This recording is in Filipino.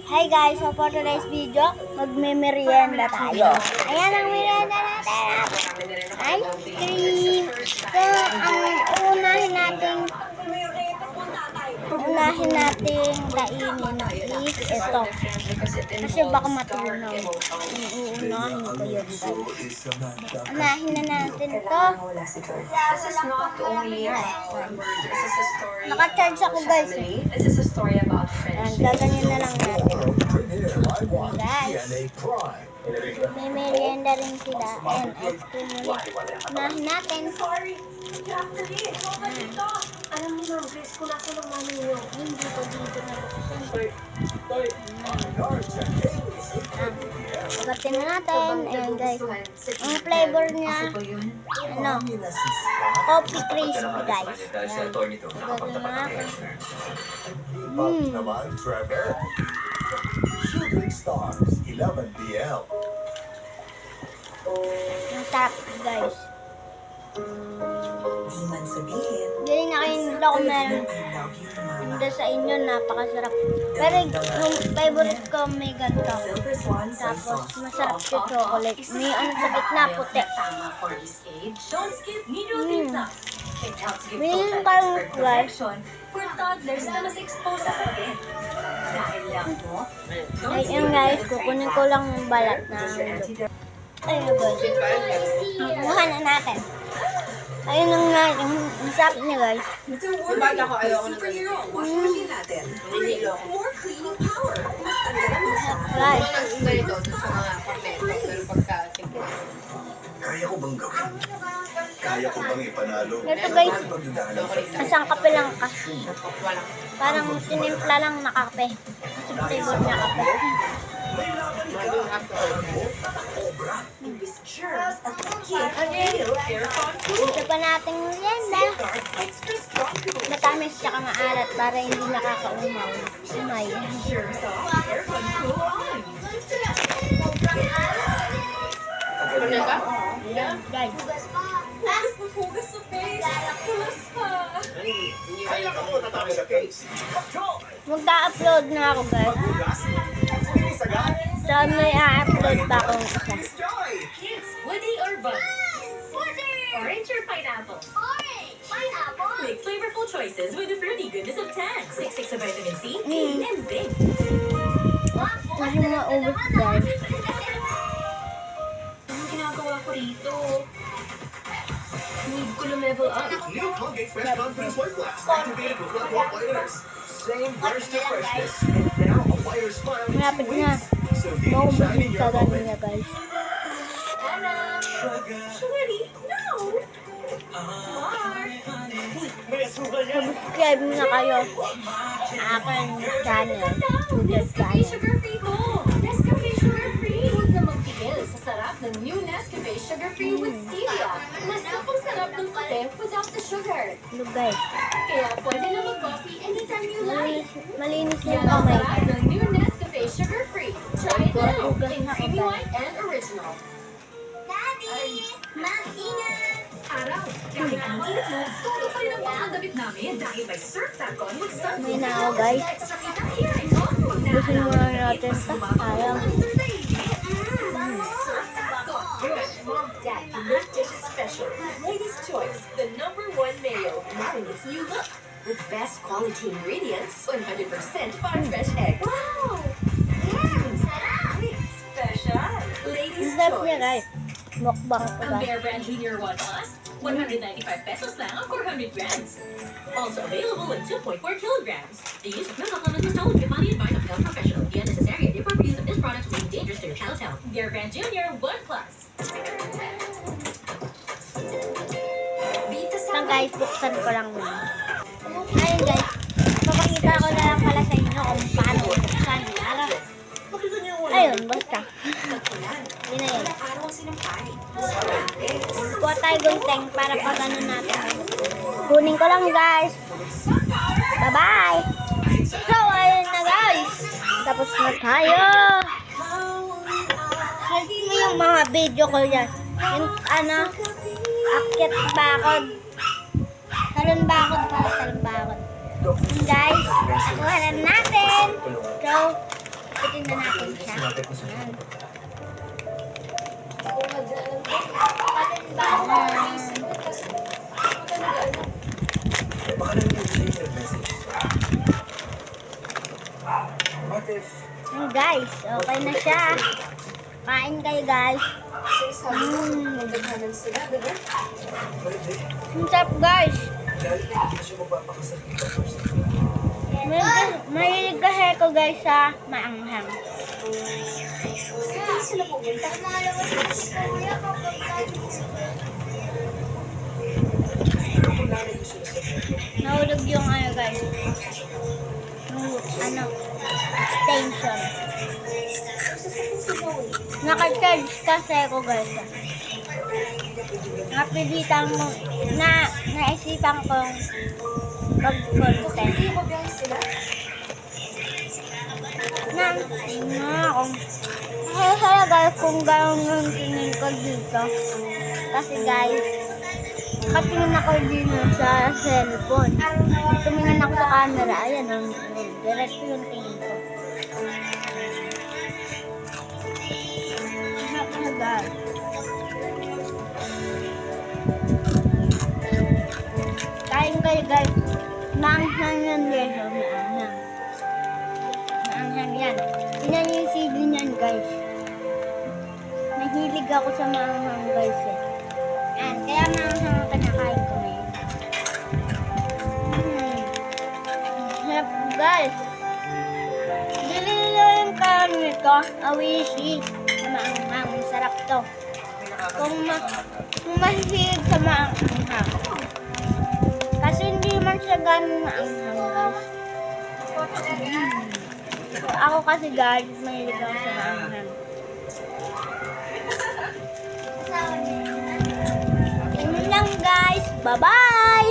Hi guys, so for today's video, magme-merienda tayo. Ayan ang merienda natin. Ice cream. So, ang unahin nating kainin is ito. Kasi baka matunaw. Uunahin ko yun guys. Unahin na natin ito. Naka-charge ako guys. Ayan, gaganyan na lang natin. Guys, may merienda rin sila. Ayan, ice cream ulit. Unahin natin. Alam mo na, Grace, kung nasa ng mami nyo. Hindi ko dito na buksan. Pagatin na natin. Ayan guys. Ang flavor niya, coffee crispy guys. Ayan. Pagatin na natin. Shooting Stars, 11 p.m. Ang sarap guys. Di man sabihin, Ganyan na kayo nila kung meron. Hindi sa inyo, napakasarap. Pero yung favorite ko may ganito. Tapos masarap yung chocolate. May ano sa gitna, puti. Binili yung parang guys. for toddlers na mas exposed sa sakit. Dahil lang mo, Ay, yun guys, kukunin ko lang yung balat na ayun guys. Kuha na natin. Ayun ang nga, yung masarap niya guys. Ba't ako ayoko na superhero ang washing machine natin. More cleaning power. Mas tanggalan mo siya. Guys, Ang ganito sa mga pamento, pero pagka Kaya ko bang gawin? Kaya ko bang ipanalo? ito guys, Pagdadaan isang kape lang ka. walang Parang tinimpla lang na kape. Kasi flavor niya kape. maging after Obra. With germs at Kid Aircon Cool. Ito pa nating merienda. Extra strong cool. Matamis tsaka maalat para hindi nakakaumaw. Umay. Germs off. Aircon Cool on. Ano ka? Guys, Hugas na hugas sa face. Hugas pa. Kaya ko natapos sa case. magda-upload na ako guys. Bilis agad. So may a-upload pa akong isa. Kids, woody or bun? Orange or pineapple? Make flavorful choices with the fruity goodness of Tang. 6 of vitamin C, A, and zinc. Kasi maubos guys. Anong ginagawa ko rito? Need ko na level up. New Colgate Fresh Confidence White Glass. Activated with Blood Walk Whiteners. Same burst of freshness. And now a whiter smile. Malapit na. So deep Maubos shining yung your sagani moment. niya guys. Sugary? No! Mark! Subscribe na kayo sa aking channel. YouTube Nescafe channel. sugar-free ko! Nescafe sugar-free! Huwag na magtigil sa sarap ng new Nescafe sugar-free with stevia. Mas sapang sarap ng kape without the sugar. Hello guys. Kaya pwede na mag-coffee anytime you like. Malinis Yan yung ang kamay. sarap ng new Nescafe sugar-free. Try it now in creamy white and original. Daddy! Mag-ingat! Araw, kahit ang init mo, todo pa rin ang pangdamit namin dahil may Surf Tacon with sun. May na ako guys. Extra kita here in Hong Gusto mo na natin ito. Sayang. Surf Tacon. Good mom, dad, unique dishes special. Ladies' choice, the #1 mayo, now in its new look. With best quality ingredients, 100% farm fresh eggs. Wow! Special. Ladies' Ang sarap niya guys. choice. Mukbang ko Ang ba? Bear Brand Junior 1 Plus, 195 pesos lang ang 400 grams. Also available in 2.4 kilograms. The use of no supplements is told to highly advised of health professional. The unnecessary and improper use of this product may be dangerous to your child's health. Bear Brand Junior 1 Plus. Lang guys, buksan ko lang muna. Ayun guys, papakita ko na lang pala sa inyo kung paano buksan. Ayun, basta. Yun na yun. Kuha tayo gunteng para pag ano natin. Kunin ko lang guys. Bye-bye! So, ayun na guys. Tapos na tayo. Search mo yung mga video ko yan. Yung ano, akit bakod. Talon bakod para talon bakod. Guys, nakuha na natin. So, Pindutin na natin siya. Sinapit mo sa Ayan. Baka naman yung siya message. What if... Ayan, guys, okay na siya. Kain kayo, guys. Ang sarap, guys. Lalo na hindi na siya magpapakasal dito first. Mahilig kasi ko, guys, sa maanghang. Kung lalayo sila sa Nahulog yung ano, guys. Yung, extension. Naka-charge kasi ako, guys. Napilitan ko, naisipan kong mag-content. Kaya guys, kung gano'n yung tingin ko dito. Kasi guys, nakatingin ako dito sa cellphone. Tumingin ako sa camera, ayan, direct yung tingin ko. Sarap na guys. Kain kayo guys. Maanghang yan guys. Maanghang. Maanghang yan. Tingnan niyo yung CD niyan guys. Nahilig ako sa maanghang guys eh. Yan. Kaya maanghang ang kinakain ko ngayon. Sarap guys. Dililo yung kami ko. Awishi. Maanghang. Masarap to. Kung mahilig sa maanghang. Kasi hindi man siya ganun maanghang guys. Ako kasi guys, mahilig ako sa maanghang. Yun lang guys. Bye-bye!